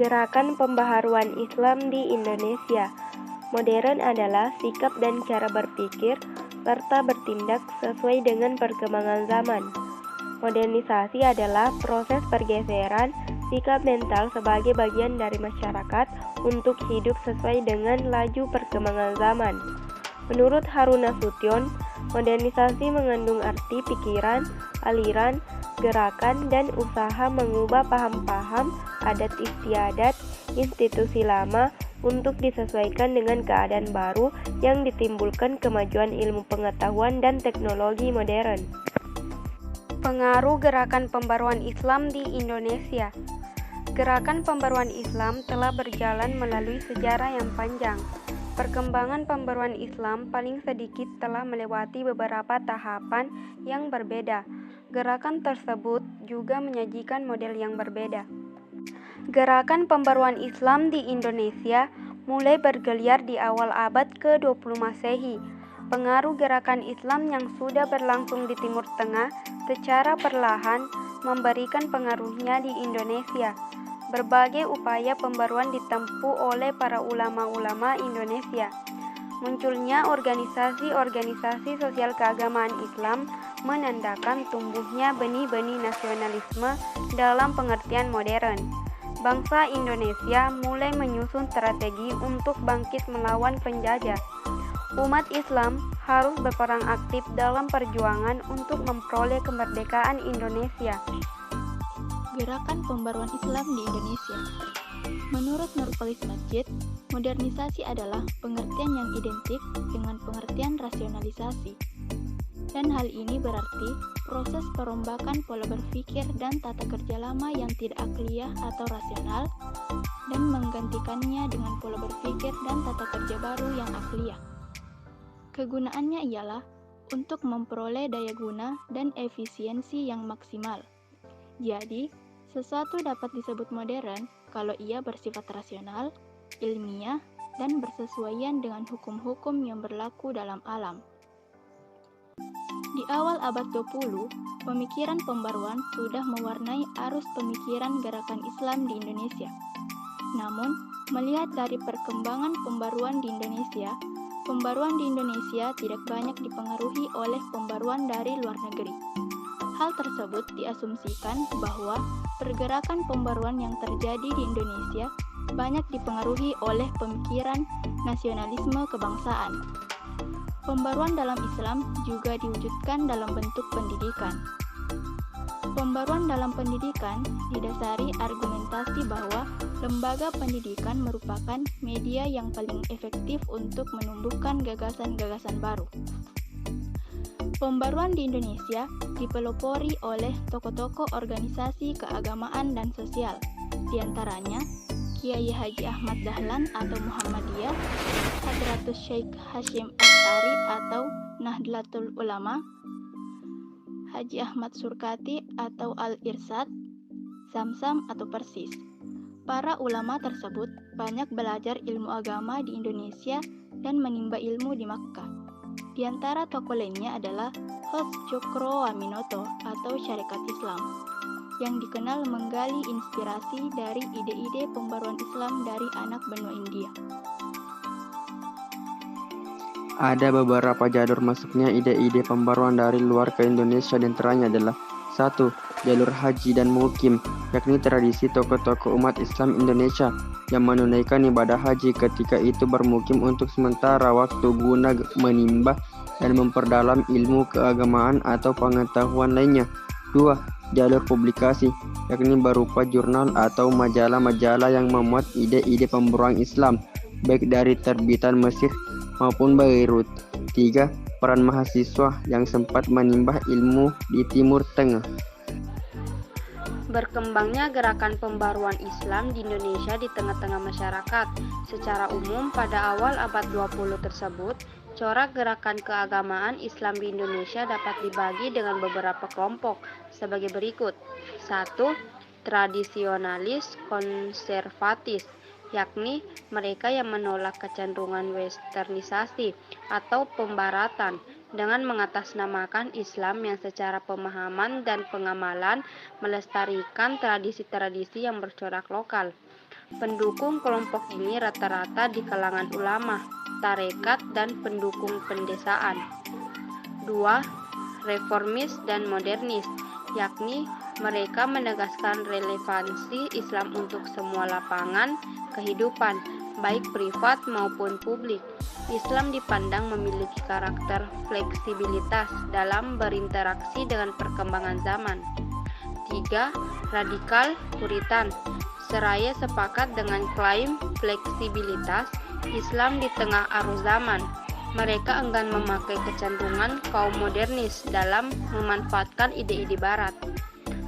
Gerakan pembaharuan Islam di Indonesia. Modern adalah sikap dan cara berpikir serta bertindak sesuai dengan perkembangan zaman. Modernisasi adalah proses pergeseran sikap mental sebagai bagian dari masyarakat untuk hidup sesuai dengan laju perkembangan zaman. Menurut Harun Nasution, modernisasi mengandung arti pikiran, aliran, gerakan, dan usaha mengubah paham-paham, adat istiadat, institusi lama untuk disesuaikan dengan keadaan baru yang ditimbulkan kemajuan ilmu pengetahuan dan teknologi modern. Pengaruh gerakan pembaruan Islam di Indonesia. Gerakan pembaruan Islam telah berjalan melalui sejarah yang panjang. Perkembangan pembaruan Islam paling sedikit telah melewati beberapa tahapan yang berbeda. Gerakan tersebut juga menyajikan model yang berbeda. Gerakan pembaruan Islam di Indonesia mulai bergeliat di awal abad ke-20 Masehi. Pengaruh gerakan Islam yang sudah berlangsung di Timur Tengah secara perlahan memberikan pengaruhnya di Indonesia. Berbagai upaya pembaruan ditempuh oleh para ulama-ulama Indonesia. Munculnya organisasi-organisasi sosial keagamaan Islam menandakan tumbuhnya benih-benih nasionalisme dalam pengertian modern. Bangsa Indonesia mulai menyusun strategi untuk bangkit melawan penjajah. Umat Islam harus berperan aktif dalam perjuangan untuk memperoleh kemerdekaan Indonesia. Gerakan pembaruan Islam di Indonesia. Menurut Nurkolis Masjid, modernisasi adalah pengertian yang identik dengan pengertian rasionalisasi. Dan hal ini berarti proses perombakan pola berpikir dan tata kerja lama yang tidak akliyah atau rasional dan menggantikannya dengan pola berpikir dan tata kerja baru yang akliyah. Kegunaannya ialah untuk memperoleh daya guna dan efisiensi yang maksimal. Jadi, sesuatu dapat disebut modern kalau ia bersifat rasional, ilmiah, dan bersesuaian dengan hukum-hukum yang berlaku dalam alam. Di awal abad 20, pemikiran pembaruan sudah mewarnai arus pemikiran gerakan Islam di Indonesia. Namun, melihat dari perkembangan pembaruan di Indonesia, pembaruan di Indonesia tidak banyak dipengaruhi oleh pembaruan dari luar negeri. Hal tersebut diasumsikan bahwa pergerakan pembaruan yang terjadi di Indonesia banyak dipengaruhi oleh pemikiran nasionalisme kebangsaan. Pembaruan dalam Islam juga diwujudkan dalam bentuk pendidikan. Pembaruan dalam pendidikan didasari argumentasi bahwa lembaga pendidikan merupakan media yang paling efektif untuk menumbuhkan gagasan-gagasan baru. Pembaruan di Indonesia dipelopori oleh tokoh-tokoh organisasi keagamaan dan sosial, di antaranya Kiai Haji Ahmad Dahlan atau Muhammadiyah, Hadratus Syekh Hasyim Asy'ari atau Nahdlatul Ulama, Haji Ahmad Surkati atau Al-Irsyad, Samsam atau Persis. Para ulama tersebut banyak belajar ilmu agama di Indonesia dan menimba ilmu di Makkah. Di antara tokoh lainnya adalah Hos Cokroaminoto atau Syarikat Islam, yang dikenal menggali inspirasi dari ide-ide pembaruan Islam dari anak benua India. Ada beberapa jalur masuknya ide-ide pembaruan dari luar ke Indonesia, di antaranya adalah 1. Jalur haji dan mukim, yakni tradisi tokoh-tokoh umat Islam Indonesia yang menunaikan ibadah haji ketika itu bermukim untuk sementara waktu guna menimba dan memperdalam ilmu keagamaan atau pengetahuan lainnya. 2. Jalur publikasi, yakni berupa jurnal atau majalah-majalah yang memuat ide-ide pembaruan Islam, baik dari terbitan Mesir maupun Beirut. 3. Peran mahasiswa yang sempat menimba ilmu di Timur Tengah. Berkembangnya gerakan pembaruan Islam di Indonesia di tengah-tengah masyarakat. Secara umum pada awal abad 20 tersebut, corak gerakan keagamaan Islam di Indonesia dapat dibagi dengan beberapa kelompok sebagai berikut. 1. Tradisionalis konservatis, yakni mereka yang menolak kecenderungan westernisasi atau pembaratan dengan mengatasnamakan Islam yang secara pemahaman dan pengamalan melestarikan tradisi-tradisi yang bercorak lokal. Pendukung kelompok ini rata-rata di kalangan ulama, tarekat, dan pendukung pendesaan. 2. Reformis dan modernis, yakni mereka menegaskan relevansi Islam untuk semua lapangan kehidupan, baik privat maupun publik. Islam dipandang memiliki karakter fleksibilitas dalam berinteraksi dengan perkembangan zaman. 3. Radikal Puritan, seraya sepakat dengan klaim fleksibilitas Islam di tengah arus zaman. Mereka enggan memakai kecenderungan kaum modernis dalam memanfaatkan ide-ide Barat.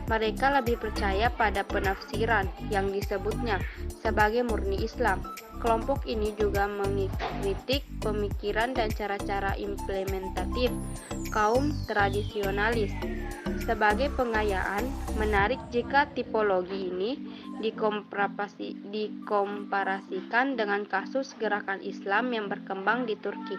Mereka lebih percaya pada penafsiran yang disebutnya sebagai murni Islam. Kelompok ini juga mengkritik pemikiran dan cara-cara implementatif kaum tradisionalis. Sebagai pengayaan, menarik jika tipologi ini dikomparasikan dengan kasus gerakan Islam yang berkembang di Turki.